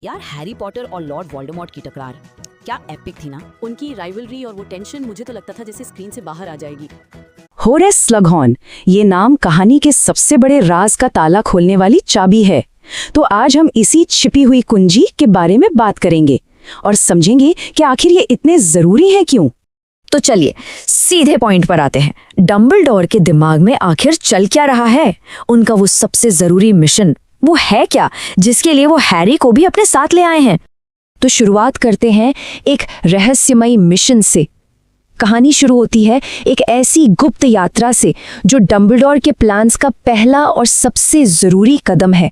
यार Harry Potter और Lord Voldemort की टकरार क्या एपिक थी ना। उनकी राइवलरी और वो टेंशन मुझे तो लगता था जैसे स्क्रीन से बाहर आ जाएगी। होरेस स्लगहॉर्न, ये नाम कहानी के सबसे बड़े राज का ताला खोलने वाली चाबी है। तो आज हम इसी छिपी हुई कुंजी के बारे में बात करेंगे और समझेंगे कि आखिर ये इतने जरूरी है क्यों। तो चलिए सीधे पॉइंट पर आते हैं। डंबलडोर के दिमाग में आखिर चल क्या रहा है? उनका वो सबसे जरूरी मिशन वो है क्या जिसके लिए वो हैरी को भी अपने साथ ले आए हैं? तो शुरुआत करते हैं एक रहस्यमयी मिशन से। कहानी शुरू होती है एक ऐसी गुप्त यात्रा से जो डंबलडोर के प्लान्स का पहला और सबसे जरूरी कदम है।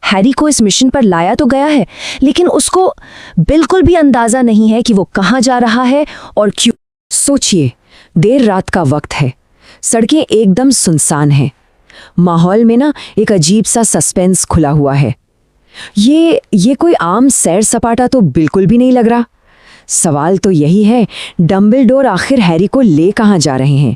हैरी को इस मिशन पर लाया तो गया है, लेकिन उसको बिल्कुल भी अंदाजा नहीं है कि वो कहाँ जा रहा है और क्यों। सोचिए, देर रात का वक्त है, सड़कें एकदम सुनसान हैं, माहौल में ना एक अजीब सा सस्पेंस खुला हुआ है। ये कोई आम सैर सपाटा तो बिल्कुल भी नहीं लग रहा। सवाल तो यही है, डंबलडोर आखिर हैरी को ले कहाँ जा रहे हैं?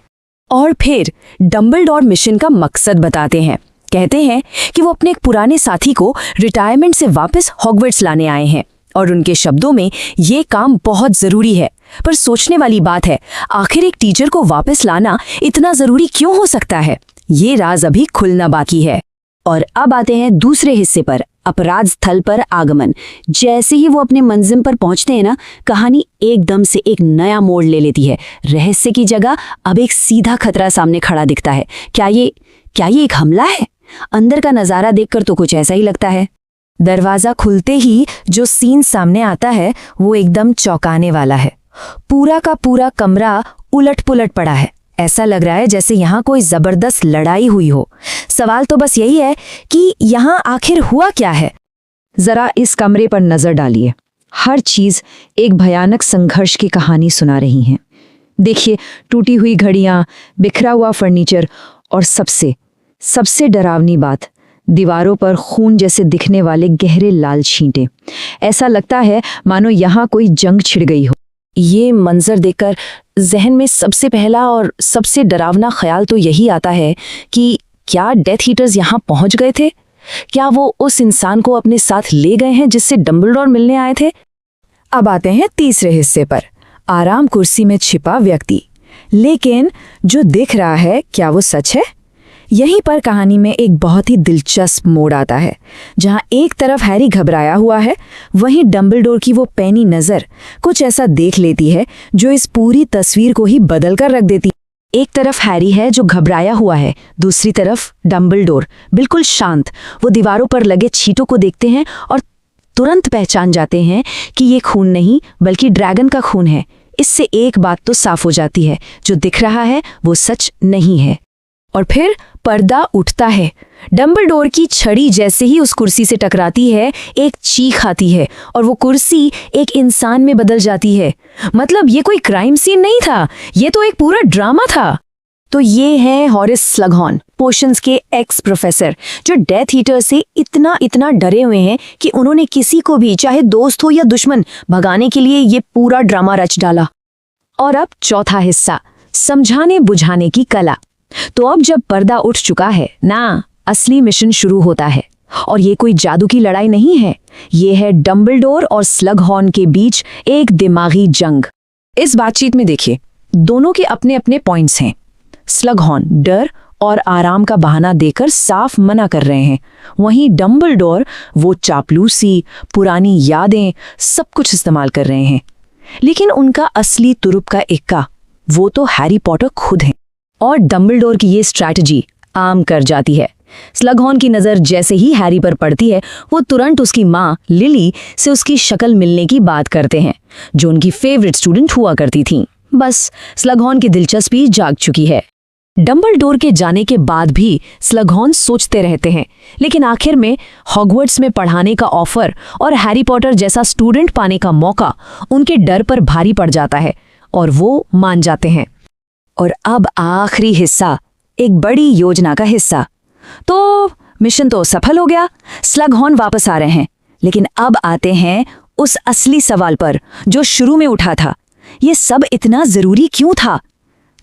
और फिर डंबलडोर मिशन का मकसद बताते हैं। कहते हैं कि वो अपने एक पुराने साथी को रिटायरमेंट से वापस हॉगवर्ट्स लाने आए हैं और उनके शब्दों में ये काम बहुत जरूरी है। पर सोचने वाली बात है, आखिर एक टीचर को वापस लाना इतना जरूरी क्यों हो सकता है? ये राज अभी खुलना बाकी है। और अब आते हैं दूसरे हिस्से पर, अपराध स्थल पर आगमन। जैसे ही वो अपने मंजिल पर पहुंचते हैं ना, कहानी एकदम से एक नया मोड़ ले लेती है। रहस्य की जगह अब एक सीधा खतरा सामने खड़ा दिखता है। क्या ये एक हमला है? अंदर का नजारा देखकर तो कुछ ऐसा ही लगता है। दरवाजा खुलते ही जो सीन सामने आता है वो एकदम चौंकाने वाला है। पूरा का पूरा कमरा उलट-पुलट पड़ा है। ऐसा लग रहा है जैसे यहाँ कोई जबरदस्त लड़ाई हुई हो। सवाल तो बस यही है कि यहाँ आखिर हुआ क्या है। जरा इस कमरे पर नजर डालिए। हर चीज एक भयानक संघर्ष की कहानी सुना रही है। देखिए, टूटी हुई घड़ियां, बिखरा हुआ फर्नीचर और सबसे डरावनी बात, दीवारों पर खून जैसे दिखने वाले गहरे लाल छींटे। ऐसा लगता है मानो यहाँ कोई जंग छिड़ गई हो। ये मंजर देखकर जहन में सबसे पहला और सबसे डरावना ख्याल तो यही आता है कि क्या डेथ ईटर्स यहाँ पहुंच गए थे? क्या वो उस इंसान को अपने साथ ले गए हैं जिससे डंबलडोर मिलने आए थे? अब आते हैं तीसरे हिस्से पर, आराम कुर्सी में छिपा व्यक्ति। लेकिन जो दिख रहा है, क्या वो सच है? यहीं पर कहानी में एक बहुत ही दिलचस्प मोड़ आता है। जहां एक तरफ हैरी घबराया हुआ है, वहीं डंबलडोर की वो पैनी नजर कुछ ऐसा देख लेती है जो इस पूरी तस्वीर को ही बदल कर रख देती। एक तरफ हैरी है जो घबराया हुआ है, दूसरी तरफ डंबलडोर बिल्कुल शांत। वो दीवारों पर लगे छींटों को देखते हैं और तुरंत पहचान जाते हैं कि ये खून नहीं बल्कि ड्रैगन का खून है। इससे एक बात तो साफ हो जाती है, जो दिख रहा है वो सच नहीं है। और फिर पर्दा उठता है। डंबलडोर की छड़ी जैसे ही उस कुर्सी से टकराती है, एक चीख आती है और वो कुर्सी एक इंसान में बदल जाती है। मतलब ये कोई क्राइम सीन नहीं था, ये तो एक पूरा ड्रामा था। तो ये है होरेस स्लगहॉर्न, पोशंस के एक्स प्रोफेसर, जो डेथ ईटर से इतना डरे हुए हैं कि उन्होंने किसी को भी, चाहे दोस्त हो या दुश्मन, भगाने के लिए ये पूरा ड्रामा रच डाला। और अब चौथा हिस्सा, समझाने बुझाने की कला। तो अब जब पर्दा उठ चुका है ना, असली मिशन शुरू होता है। और ये कोई जादू की लड़ाई नहीं है, ये है डंबलडोर और स्लगहॉर्न के बीच एक दिमागी जंग। इस बातचीत में देखिए, दोनों के अपने अपने पॉइंट्स हैं। स्लगहॉर्न डर और आराम का बहाना देकर साफ मना कर रहे हैं, वहीं डंबलडोर वो चापलूसी, पुरानी यादें, सब कुछ इस्तेमाल कर रहे हैं। लेकिन उनका असली तुरुप का इक्का वो तो हैरी पॉटर खुद हैं। और डंबलडोर की ये स्ट्रैटेजी आम कर जाती है। स्लगहॉर्न की नज़र जैसे ही हैरी पर पड़ती है, वो तुरंत उसकी माँ लिली से उसकी शक्ल मिलने की बात करते हैं, जो उनकी फेवरेट स्टूडेंट हुआ करती थीं। बस स्लगहॉर्न की दिलचस्पी जाग चुकी है। डंबलडोर के जाने के बाद भी स्लगहॉर्न सोचते रहते हैं, लेकिन आखिर में हॉगवर्ट्स में पढ़ाने का ऑफर और हैरी पॉटर जैसा स्टूडेंट पाने का मौका उनके डर पर भारी पड़ जाता है और वो मान जाते हैं। और अब आखिरी हिस्सा, एक बड़ी योजना का हिस्सा। तो मिशन तो सफल हो गया, स्लगहॉर्न वापस आ रहे हैं, लेकिन अब आते हैं उस असली सवाल पर जो शुरू में उठा था, ये सब इतना जरूरी क्यों था?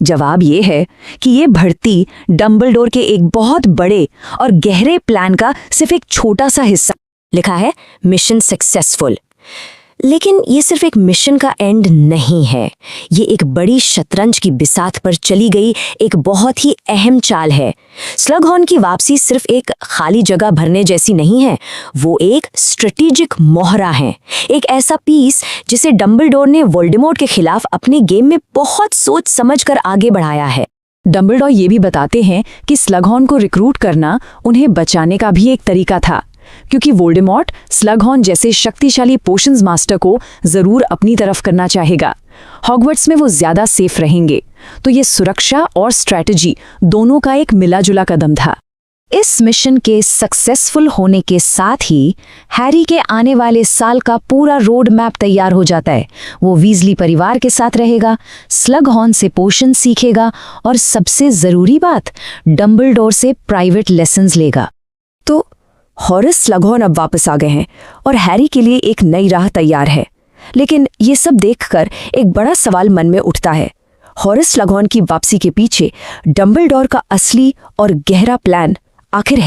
जवाब ये है कि ये भर्ती डंबलडोर के एक बहुत बड़े और गहरे प्लान का सिर्फ एक छोटा सा हिस्सा लिखा है मिशन सक्सेसफुल। लेकिन ये सिर्फ एक मिशन का एंड नहीं है, ये एक बड़ी शतरंज की बिसात पर चली गई एक बहुत ही अहम चाल है। स्लगहॉर्न की वापसी सिर्फ एक खाली जगह भरने जैसी नहीं है, वो एक स्ट्रेटेजिक मोहरा है, एक ऐसा पीस जिसे डंबलडोर ने वोल्डेमॉर्ट के खिलाफ अपने गेम में बहुत सोच समझ कर आगे बढ़ाया है। डंबलडोर ये भी बताते हैं कि स्लगहॉर्न को रिक्रूट करना उन्हें बचाने का भी एक तरीका था, क्योंकि वोल्डेमॉर्ट स्लगहॉर्न जैसे शक्तिशाली पोशंस मास्टर को जरूर अपनी तरफ करना चाहेगा। हॉगवर्ट्स में वो ज्यादा सेफ रहेंगे, तो ये सुरक्षा और स्ट्रैटेजी दोनों का एक मिला-जुला कदम था। इस मिशन के सक्सेसफुल होने के साथ ही हैरी के आने वाले साल का पूरा रोड मैप तैयार हो जाता है। वो वीजली परिवार के साथ रहेगा, स्लगहॉर्न से पोशन सीखेगा और सबसे जरूरी बात, डंबलडोर से प्राइवेट लेसन्स लेगा। तो हॉरेस स्लगहॉर्न अब वापस आ गए हैं और हैरी के लिए एक नई राह तैयार है। लेकिन ये सब देखकर एक बड़ा सवाल मन में उठता है, हॉरेस स्लगहॉर्न की वापसी के पीछे डंबलडोर का असली और गहरा प्लान आखिर है